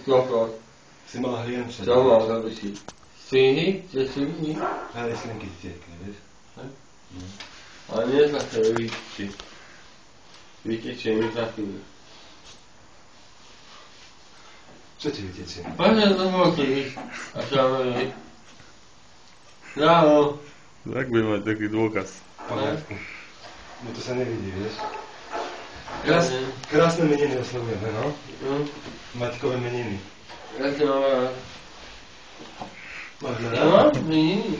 Skoro. Si mala hlienča. Čo mal robiť? Svihy? Tie svihy? Aj slinky stiekli, vieš? Ale nie za to vytečie. Vytečie mi za chvíľu. Čo ti vytečie? Poďme do môžete ísť. A čo máme? Bravo. Tak bude mať taký dôkaz. V poriadku. No to sa nevidí, vieš? Krásne meniny oslavujeme, no? Maťkové meniny. Ja si mám rád. Máš ma Ja rád? mám meniny.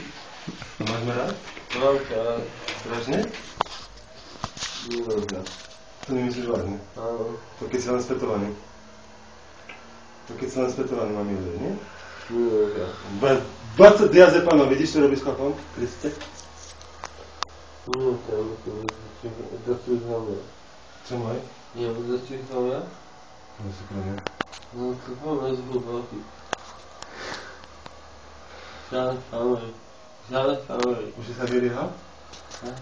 Máš ma rád? Mám ťa rád. Strašne? Milujúca. To nemyslíš vážne? Áno. To keď si len spätovaný. To keď si len spätovaný ma miluje, nie? Milujúca. 20 diazepánov, vidíš, čo robí s chlapom? Kriste? Milujúca. Dočuť znamená. Čo môj? Nie, dočuť znamená? No súkromne. No, to máme zhubáky. Žále kamery. Žále kamery. Už si sa vyriehal? Ha?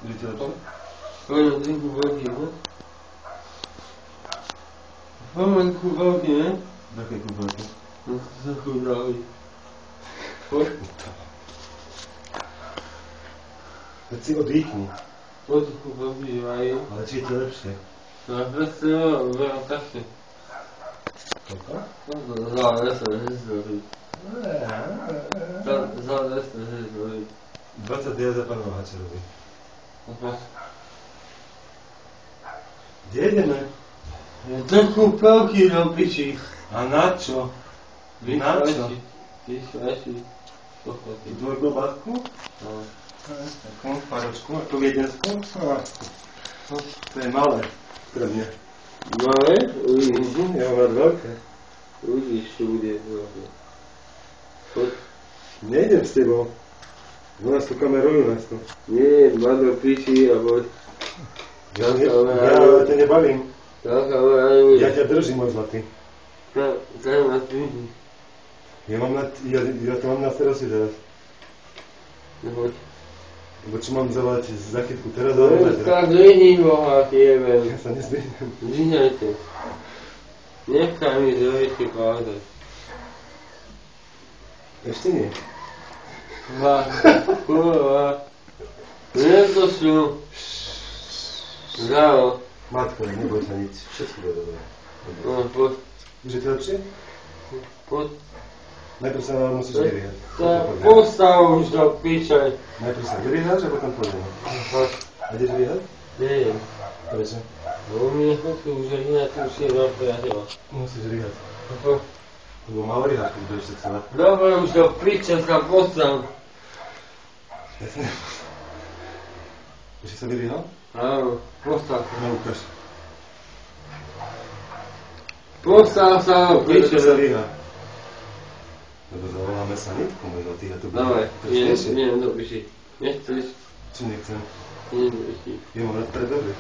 Už ti lepšie? Poďme drinku veľký, ne? Poďme drinku veľký, ne? Také kúbelky. No to sa chudáli. Poď. Veď si oddychni. Poď drinku veľký, majú. Ale či je to lepšie? No a proste veľa kaše. Koľko? No to záleží, že si robí. Záleží, že si robí. 20 diazepánov hače robí. No poď. Kde ideme? Drinku veľký do piči. A na čo? Na čo? Vyšleši. Tú tvoju klobásku? No. Takú paročku, ako viedenskú? To je malé pre mňa. Malé? Uvidíš. Ja mám rád veľké. Uvidíš, čo bude veľké. Poď. Nejdem s tebou. U nás tu kamerujú nás tu. Nie, ma do piči a poď. Ja ťa nebavím. Taká moja nebude. Ja ťa držím, môj zlatý. Daj ma piči. Ja to mám na starosti teraz. No poď. Lebo čo mám zavolať zachytku teraz alebo zajtra? Tak zvihni bohatý, jebem. Ja sa nezdvihnem. Zvihňajte. Nechaj mi zovieť pádať. Ešte nie. Kurva. Nie to sú. Zdravo. Matko, neboj sa nič. Všetko bude dobré. No poď. Už je to lepšie? Poď. Najprv sa musíš vyriehať. Tak postav už do piče. Najprv sa vyriehať a potom pôjdeme. Poď. A ideš vyriehať? Nie. Prečo? Bo mi nechutí už iná tu si na priateľa. Musíš riehať. Poď. Lebo mal riehať, keď budeš tak celé. Dobre, už do piče sa postav. Jasne. Už si sa vyriehal? Áno, postav sa. No ukáž. Postav sa do Prečo sa piče. riehať? Lebo zavoláme sanitku, možno ty a to bude. Dobre, presnejšie. nie, do piči. Nechceš? Či nechcem? Nie, do piči. Ja mám rád predory.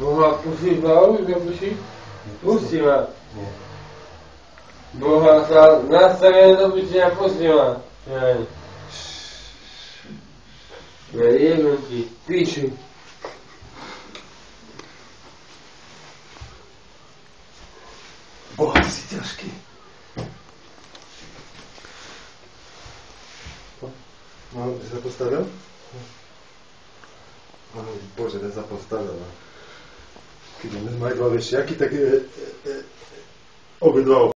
Boha, pustí ma už do piči? Pustí ma. Nie. Boha sa nastavia do piči a pustí ma. Jaj. Ja jebem ti, piči. Boha, ty si ťažký. No, ty sa postavil? Bože, ten sa postavil. Keď máme dva vešiaky, tak obidva